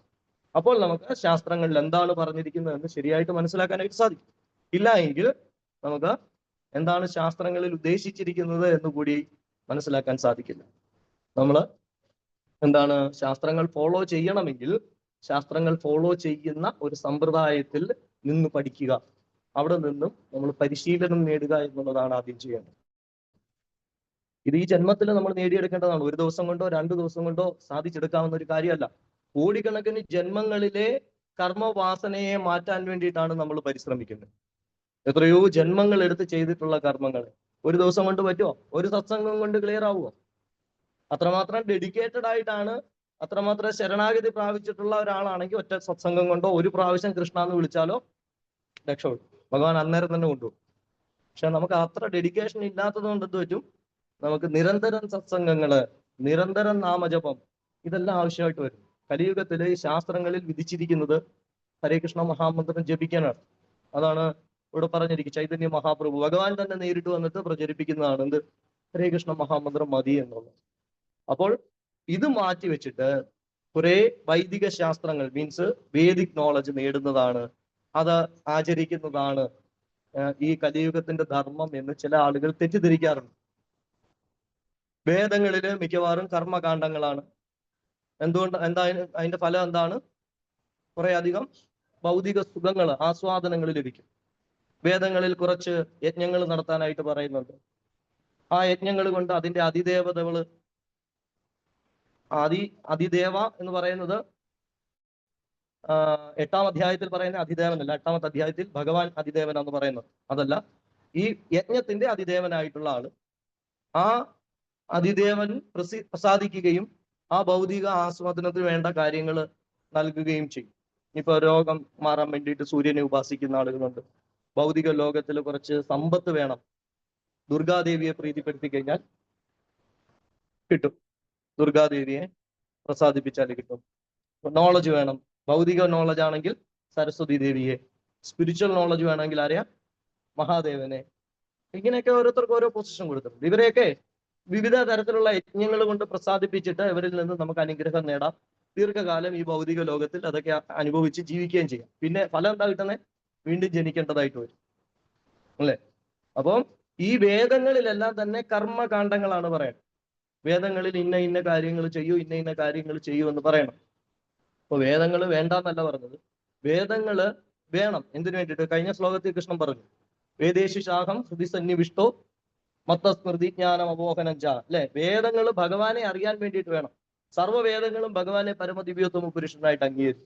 അപ്പോൾ നമുക്ക് ശാസ്ത്രങ്ങളിൽ എന്താണ് പറഞ്ഞിരിക്കുന്നതെന്ന് ശരിയായിട്ട് മനസ്സിലാക്കാനായിട്ട് സാധിക്കും. ഇല്ല എങ്കിൽ നമുക്ക് എന്താണ് ശാസ്ത്രങ്ങളിൽ ഉദ്ദേശിച്ചിരിക്കുന്നത് എന്ന് കൂടി മനസ്സിലാക്കാൻ സാധിക്കില്ല. നമ്മൾ എന്താണ് ശാസ്ത്രങ്ങൾ ഫോളോ ചെയ്യണമെങ്കിൽ ശാസ്ത്രങ്ങൾ ഫോളോ ചെയ്യുന്ന ഒരു സമ്പ്രദായത്തിൽ നിന്ന് പഠിക്കുക. അവിടെ നിന്നും നമ്മൾ പരിശീലനം നേടുക എന്നുള്ളതാണ് ആദ്യം ചെയ്യേണ്ടത്. ഇത് ഈ ജന്മത്തിൽ നമ്മൾ നേടിയെടുക്കേണ്ടതാണ്. ഒരു ദിവസം കൊണ്ടോ 2 ദിവസം കൊണ്ടോ സാധിച്ചെടുക്കാവുന്ന ഒരു കാര്യമല്ല. കോടിക്കണക്കിന് ജന്മങ്ങളിലെ കർമ്മവാസനയെ മാറ്റാൻ വേണ്ടിയിട്ടാണ് നമ്മൾ പരിശ്രമിക്കുന്നത്. എത്രയോ ജന്മങ്ങൾ എടുത്ത് ചെയ്തിട്ടുള്ള കർമ്മങ്ങൾ ഒരു ദിവസം കൊണ്ട് പറ്റുമോ? ഒരു സത്സംഗം കൊണ്ട് ക്ലിയർ ആവുമോ? അത്രമാത്രം ഡെഡിക്കേറ്റഡ് ആയിട്ടാണ്, അത്രമാത്രം ശരണാഗതി പ്രാപിച്ചിട്ടുള്ള ഒരാളാണെങ്കിൽ ഒറ്റ സത്സംഗം കൊണ്ടോ ഒരു പ്രാവശ്യം കൃഷ്ണ എന്ന് വിളിച്ചാലോ രക്ഷപ്പെടും. ഭഗവാൻ അന്നേരം തന്നെ കൊണ്ടുപോകും. പക്ഷെ നമുക്ക് അത്ര ഡെഡിക്കേഷൻ ഇല്ലാത്തത് കൊണ്ട് എന്ത് പറ്റും? നമുക്ക് നിരന്തരം സത്സംഗങ്ങള്, നിരന്തരം നാമജപം, ഇതെല്ലാം ആവശ്യമായിട്ട് വരും. കലിയുഗത്തില് ശാസ്ത്രങ്ങളിൽ വിധിച്ചിരിക്കുന്നത് ഹരേ കൃഷ്ണ മഹാമന്ത്രം ജപിക്കാനാണ്. അതാണ് ഇവിടെ പറഞ്ഞിരിക്കും. ചൈതന്യ മഹാപ്രഭു ഭഗവാൻ തന്നെ നേരിട്ട് വന്നിട്ട് പ്രചരിപ്പിക്കുന്നതാണ് എന്ത്? ഹരേ കൃഷ്ണ മഹാമന്ത്രം മതി എന്നുള്ളത്. അപ്പോൾ ഇത് മാറ്റി വെച്ചിട്ട് കുറെ വൈദിക ശാസ്ത്രങ്ങൾ, മീൻസ് വേദിക് നോളജ് നേടുന്നതാണ്, അത് ആചരിക്കുന്നതാണ് ഈ കലിയുഗത്തിന്റെ ധർമ്മം എന്ന് ചില ആളുകൾ തെറ്റിദ്ധരിക്കാറുണ്ട്. വേദങ്ങളില് മിക്കവാറും കർമ്മകാണ്ഡങ്ങളാണ്. അതിന്റെ ഫലം എന്താണ്? കുറെ അധികം ഭൗതിക സുഖങ്ങൾ, ആസ്വാദനങ്ങൾ ലഭിക്കും. വേദങ്ങളിൽ കുറച്ച് യജ്ഞങ്ങൾ നടത്താനായിട്ട് പറയുന്നുണ്ട്. ആ യജ്ഞങ്ങൾ കൊണ്ട് അതിന്റെ അതിദേവതകള്, അതിദേവ എന്ന് പറയുന്നത് 8-ാം അധ്യായത്തിൽ പറയുന്ന അതിദേവനല്ല. 8-ാമത്തെ അധ്യായത്തിൽ ഭഗവാൻ അതിദേവൻ എന്ന് പറയുന്നത് അതല്ല. ഈ യജ്ഞത്തിന്റെ അതിദേവനായിട്ടുള്ള ആള്, ആ അതിദേവൻ പ്രസാദിക്കുകയും ആ ഭൗതിക ആസ്വാദനത്തിന് വേണ്ട കാര്യങ്ങൾ നൽകുകയും ചെയ്യും. ഇപ്പൊ രോഗം മാറാൻ വേണ്ടിയിട്ട് സൂര്യനെ ഉപാസിക്കുന്ന ആളുകളുണ്ട്. ഭൗതിക ലോകത്തിൽ കുറച്ച് സമ്പത്ത് വേണം, ദുർഗാദേവിയെ പ്രീതിപ്പെടുത്തി കഴിഞ്ഞാൽ കിട്ടും. ദുർഗാദേവിയെ പ്രസാദിപ്പിച്ചാൽ കിട്ടും. നോളജ് വേണം, ഭൗതിക നോളജ് ആണെങ്കിൽ സരസ്വതി ദേവിയെ, സ്പിരിച്വൽ നോളജ് വേണമെങ്കിൽ അറിയാം മഹാദേവനെ. ഇങ്ങനെയൊക്കെ ഓരോരുത്തർക്ക് ഓരോ പൊസിഷൻ കൊടുത്തിട്ടുണ്ട്. ഇവരെയൊക്കെ വിവിധ തരത്തിലുള്ള യജ്ഞങ്ങൾ കൊണ്ട് പ്രസാദിപ്പിച്ചിട്ട് ഇവരിൽ നിന്ന് നമുക്ക് അനുഗ്രഹം നേടാം. ദീർഘകാലം ഈ ഭൗതിക ലോകത്തിൽ അതൊക്കെ അനുഭവിച്ച് ജീവിക്കുകയും ചെയ്യാം. പിന്നെ ഫലം എന്താ കിട്ടുന്നത്? വീണ്ടും ജനിക്കേണ്ടതായിട്ട് വരും, അല്ലേ? അപ്പം ഈ വേദങ്ങളിലെല്ലാം തന്നെ കർമ്മകാണ്ഡങ്ങളാണ് പറയുന്നത്. വേദങ്ങളിൽ ഇന്ന ഇന്ന കാര്യങ്ങൾ ചെയ്യൂ, ഇന്ന ഇന്ന കാര്യങ്ങൾ ചെയ്യൂ എന്ന് പറയണം. അപ്പൊ വേദങ്ങൾ വേണ്ടെന്നല്ല പറഞ്ഞത്, വേദങ്ങള് വേണം. എന്തിനു വേണ്ടിയിട്ട്? കഴിഞ്ഞ ശ്ലോകത്തിൽ കൃഷ്ണൻ പറഞ്ഞു, വേദേഷു ശാഖം ഹൃദി സന്നിവിഷ്ടോ മത്തസ്മൃതി ജ്ഞാനം അപോഹനം ച, അല്ലെ? വേദങ്ങൾ ഭഗവാനെ അറിയാൻ വേണ്ടിയിട്ട് വേണം. സർവ്വവേദങ്ങളും ഭഗവാനെ പരമദിവ്യോത്തമ പുരുഷനായിട്ട് അംഗീകരിച്ചു.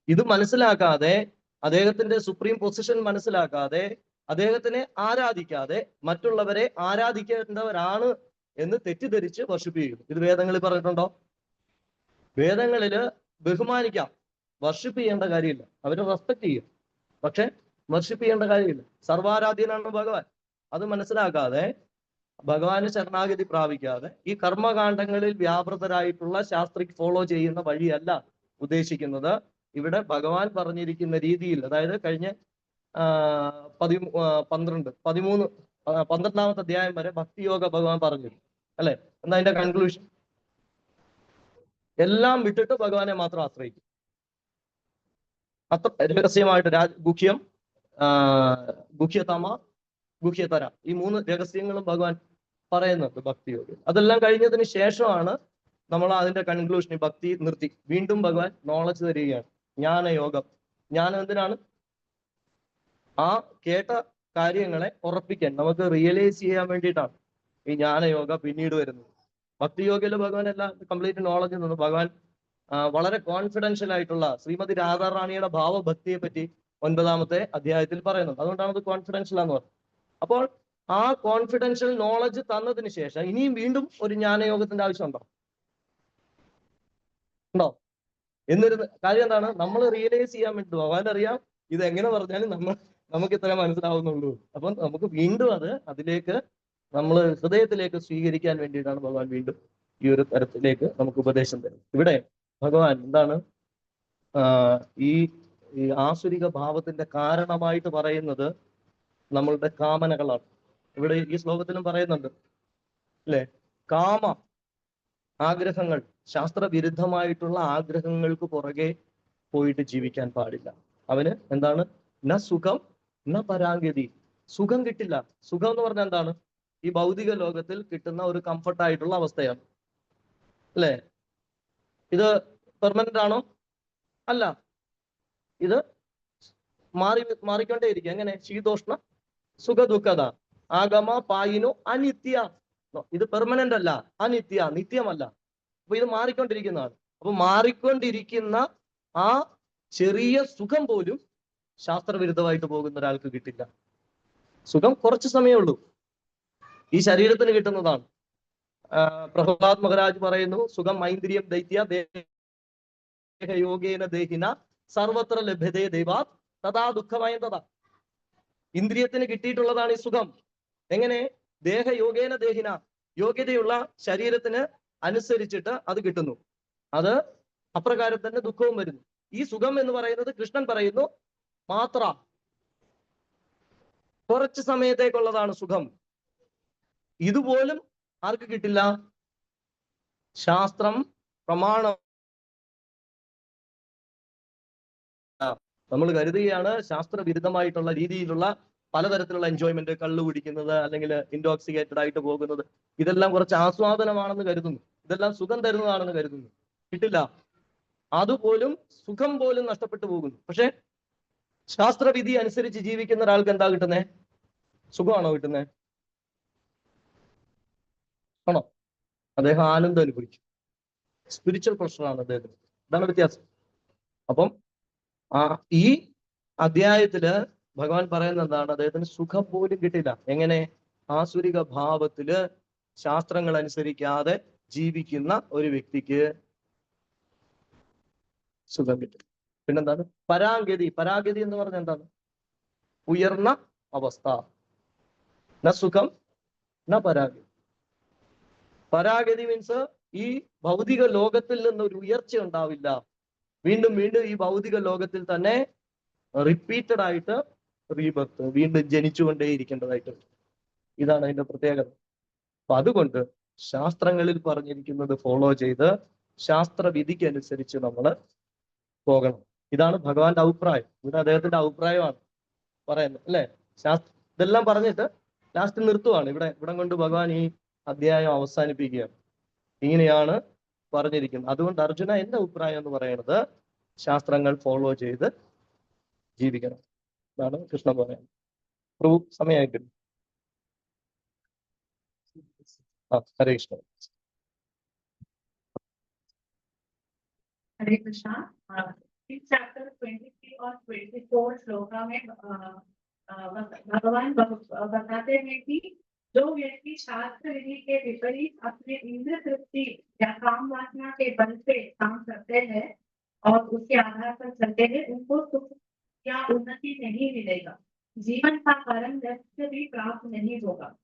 ഇത് മനസ്സിലാക്കാതെ, അദ്ദേഹത്തിന്റെ സുപ്രീം പൊസിഷൻ മനസ്സിലാക്കാതെ, അദ്ദേഹത്തിനെ ആരാധിക്കാതെ മറ്റുള്ളവരെ ആരാധിക്കേണ്ടവരാണ് എന്ന് തെറ്റിദ്ധരിച്ച് വർഷിപ്പ് ചെയ്യുന്നു. ഇത് വേദങ്ങളിൽ പറഞ്ഞിട്ടുണ്ടോ? വേദങ്ങളില് ബഹുമാനിക്കാം, വർഷിപ്പ് ചെയ്യേണ്ട കാര്യമില്ല. അവരെ റെസ്പെക്ട് ചെയ്യും, പക്ഷെ വർഷിപ്പ് ചെയ്യേണ്ട കാര്യമില്ല. സർവാരാധ്യനാണ് ഭഗവാൻ. അത് മനസ്സിലാക്കാതെ ഭഗവാന് ശരണാഗതി പ്രാപിക്കാതെ ഈ കർമ്മകാണ്ഡങ്ങളിൽ വ്യാപൃതരായിട്ടുള്ള ശാസ്ത്രി ഫോളോ ചെയ്യുന്ന വഴിയല്ല ഉദ്ദേശിക്കുന്നത്. ഇവിടെ ഭഗവാൻ പറഞ്ഞിരിക്കുന്ന രീതിയിൽ, അതായത് കഴിഞ്ഞ 12 അധ്യായം വരെ ഭക്തിയോഗ ഭഗവാൻ പറഞ്ഞു അല്ലെ. എന്താ അതിന്റെ കൺക്ലൂഷൻ? എല്ലാം വിട്ടിട്ട് ഭഗവാനെ മാത്രം ആശ്രയിക്കും. അത്ര രഹസ്യമായിട്ട് ഗുഹ്യം, ഗുഹ്യതമ, ഗുഹ്യതര, ഈ 3 രഹസ്യങ്ങളും ഭഗവാൻ പറയുന്നുണ്ട് ഭക്തിയോഗം. അതെല്ലാം കഴിഞ്ഞതിന് ശേഷമാണ് നമ്മൾ അതിന്റെ കൺക്ലൂഷൻ ഭക്തി നിർത്തി. വീണ്ടും ഭഗവാൻ നോളജ് തരികയാണ്, ജ്ഞാനയോഗം. ജ്ഞാനം എന്തിനാണ്? ആ കേട്ട കാര്യങ്ങളെ ഉറപ്പിക്കാൻ, നമുക്ക് റിയലൈസ് ചെയ്യാൻ വേണ്ടിയിട്ടാണ് ഈ ജ്ഞാനയോഗ പിന്നീട് വരുന്നത്. ഭക്തിയോഗയിൽ ഭഗവാൻ എല്ലാം കംപ്ലീറ്റ് നോളജ് തന്നു. ഭഗവാൻ വളരെ കോൺഫിഡൻഷ്യൽ ആയിട്ടുള്ള ശ്രീമതി രാധാറാണിയുടെ ഭാവഭക്തിയെ പറ്റി 9-ാമത്തെ അധ്യായത്തിൽ പറയുന്നുണ്ട്. അതുകൊണ്ടാണ് അത് കോൺഫിഡൻഷ്യൽ എന്ന് പറയുന്നത്. അപ്പോൾ ആ കോൺഫിഡൻഷ്യൽ നോളജ് തന്നതിന് ശേഷം ഇനിയും വീണ്ടും ഒരു ജ്ഞാനയോഗത്തിന്റെ ആവശ്യമുണ്ടോ? ഉണ്ടോ? എന്നൊരു കാര്യം എന്താണ്? നമ്മൾ റിയലൈസ് ചെയ്യാൻ വേണ്ടി ഭഗവാൻ അറിയാം ഇത് എങ്ങനെ പറഞ്ഞാലും നമുക്ക് ഇത്ര മനസ്സിലാവുന്നുള്ളൂ. അപ്പം നമുക്ക് വീണ്ടും അതിലേക്ക് നമ്മൾ ഹൃദയത്തിലേക്ക് സ്വീകരിക്കാൻ വേണ്ടിയിട്ടാണ് ഭഗവാൻ വീണ്ടും ഈ ഒരു തരത്തിലേക്ക് നമുക്ക് ഉപദേശം തരും. ഇവിടെ ഭഗവാൻ എന്താണ് ഈ ആസുരിക ഭാവത്തിന്റെ കാരണമായിട്ട് പറയുന്നത് നമ്മളുടെ കാമനകളാണ്. ഇവിടെ ഈ ശ്ലോകത്തിലും പറയുന്നുണ്ട് അല്ലെ, കാമ ആഗ്രഹങ്ങൾ, ശാസ്ത്രവിരുദ്ധമായിട്ടുള്ള ആഗ്രഹങ്ങൾക്ക് പുറകെ പോയിട്ട് ജീവിക്കാൻ പാടില്ല. അവന് എന്താണ്? ന സുഖം ന പരാഗതി. സുഖം കിട്ടില്ല. സുഖം എന്ന് പറഞ്ഞാൽ എന്താണ്? ഈ ഭൗതിക ലോകത്തിൽ കിട്ടുന്ന ഒരു കംഫർട്ടായിട്ടുള്ള അവസ്ഥയാണ് അല്ലെ. ഇത് പെർമനന്റ് ആണോ? അല്ല. ഇത് മാറിക്കൊണ്ടേയിരിക്കും. എങ്ങനെ? ശീതോഷ്ണ സുഖ ദുഃഖത ആഗമ പായിനു അനിത്യ. ഇത് പെർമനന്റ് അല്ല, അനിത്യ, നിത്യമല്ല. അപ്പൊ ഇത് മാറിക്കൊണ്ടിരിക്കുന്നതാണ്. അപ്പൊ മാറിക്കൊണ്ടിരിക്കുന്ന ആ ചെറിയ സുഖം പോലും ശാസ്ത്രവിരുദ്ധമായിട്ട് പോകുന്ന ഒരാൾക്ക് കിട്ടില്ല. സുഖം കുറച്ച് സമയമേ ഉള്ളൂ, ഈ ശരീരത്തിന് കിട്ടുന്നതാണ്. പ്രഹ്ലാദ് മഹാരാജ് പറയുന്നു, സുഖം ഐന്ദ്രിയം ദൈത്യ യോഗേന ദേഹിന സർവത്ര ലഭ്യതേ ദൈവാ തഥാ ദുഃഖമയം തഥാ. ഇന്ദ്രിയത്തിന് കിട്ടിയിട്ടുള്ളതാണ് ഈ സുഖം. എങ്ങനെ? ദേഹയോഗേന ദേഹിന, യോഗ്യതയുള്ള ശരീരത്തിന് അനുസരിച്ചിട്ട് അത് കിട്ടുന്നു. അത് അപ്രകാരം തന്നെ ദുഃഖവും വരുന്നു. ഈ സുഖം എന്ന് പറയുന്നത് കൃഷ്ണൻ പറയുന്നു മാത്ര, കുറച്ച് സമയത്തേക്കുള്ളതാണ് സുഖം. ഇതുപോലും ആർക്ക് കിട്ടില്ല? ശാസ്ത്രം പ്രമാണം. നമ്മൾ കരുതുകയാണ് ശാസ്ത്രവിരുദ്ധമായിട്ടുള്ള രീതിയിലുള്ള പലതരത്തിലുള്ള എൻജോയ്മെന്റ്, കള്ളു കുടിക്കുന്നത് അല്ലെങ്കിൽ ഇൻടോക്സിക്കേറ്റഡ് ആയിട്ട് പോകുന്നത്, ഇതെല്ലാം കുറച്ച് ആസ്വാദനമാണെന്ന് കരുതുന്നു, ഇതെല്ലാം സുഖം തരുന്നതാണെന്ന് കരുതുന്നു. കിട്ടില്ല. അതുപോലും സുഖം പോലും നഷ്ടപ്പെട്ടു പോകുന്നു. പക്ഷെ ശാസ്ത്രവിധി അനുസരിച്ച് ജീവിക്കുന്ന ഒരാൾക്ക് എന്താ കിട്ടുന്നേ? സുഖമാണോ കിട്ടുന്നേ? ആണോ? അദ്ദേഹം ആനന്ദം അനുഭവിക്കും. സ്പിരിച്വൽ പ്രഷറാണ് അദ്ദേഹത്തിന്. ഇതാണ് വ്യത്യാസം. അപ്പം ഈ അധ്യായത്തില് ഭഗവാൻ പറയുന്നത് എന്താണ്? അദ്ദേഹത്തിന് സുഖം പോലും കിട്ടില്ല. എങ്ങനെ? ആസുരിക ഭാവത്തില് ശാസ്ത്രങ്ങൾ അനുസരിക്കാതെ ജീവിക്കുന്ന ഒരു വ്യക്തിക്ക് സുഖം കിട്ടും. പിന്നെന്താണ്? പരാഗതി. പരാഗതി എന്ന് പറഞ്ഞാൽ എന്താണ്? ഉയർന്ന അവസ്ഥ. ന സുഖം ന പരാഗതി. പരാഗതി മീൻസ് ഈ ഭൗതിക ലോകത്തിൽ നിന്ന് ഒരു ഉയർച്ച ഉണ്ടാവില്ല. വീണ്ടും വീണ്ടും ഈ ഭൗതിക ലോകത്തിൽ തന്നെ റിപ്പീറ്റഡ് ആയിട്ട് റീബർത്ത്, വീണ്ടും ജനിച്ചുകൊണ്ടേയിരിക്കേണ്ടതായിട്ട്. ഇതാണ് അതിന്റെ പ്രത്യേകത. അപ്പൊ അതുകൊണ്ട് ശാസ്ത്രങ്ങളിൽ പറഞ്ഞിരിക്കുന്നത് ഫോളോ ചെയ്ത് ശാസ്ത്രവിധിക്ക് അനുസരിച്ച് നമ്മൾ പോകണം. ഇതാണ് ഭഗവാന്റെ അഭിപ്രായം. ഇവിടെ അദ്ദേഹത്തിന്റെ അഭിപ്രായമാണ് പറയുന്നത് അല്ലെ. ഇതെല്ലാം പറഞ്ഞിട്ട് ലാസ്റ്റ് നിർത്തുവാണ്. ഇവിടെ കൊണ്ട് ഭഗവാൻ ഈ അധ്യായം അവസാനിപ്പിക്കുകയാണ്. ഇങ്ങനെയാണ് പറഞ്ഞിരിക്കുന്നത്. അതുകൊണ്ട് അർജുന, എന്റെ അഭിപ്രായം എന്ന് പറയുന്നത് ശാസ്ത്രങ്ങൾ ഫോളോ ചെയ്ത് ജീവിക്കണം എന്നാണ് കൃഷ്ണൻ പറയുന്നത്. പ്രഭു സമയമായിട്ടില്ല. ഹരേ കൃഷ്ണ. हरे कृष्णा। इस चैप्टर 23 और 24 श्लोका में भगवान बताते हैं कि जो व्यक्ति शास्त्र विधि के विपरीत अपने इंद्र तृप्ति या काम वासना के बल से काम करते हैं और उसके आधार पर चलते हैं, उनको सुख या उन्नति नहीं मिलेगा, जीवन का परम लक्ष्य भी प्राप्त नहीं होगा।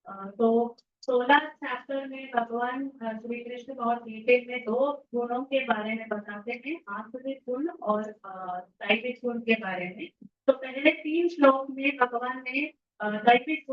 तो 16 चैप्टर में भगवान श्री कृष्ण बहुत डिटेल में 2 गुणों के बारे में बताते हैं, आसुरिक गुण और दैविक गुण के बारे में। तो पहले 3 श्लोक में भगवान ने दैविक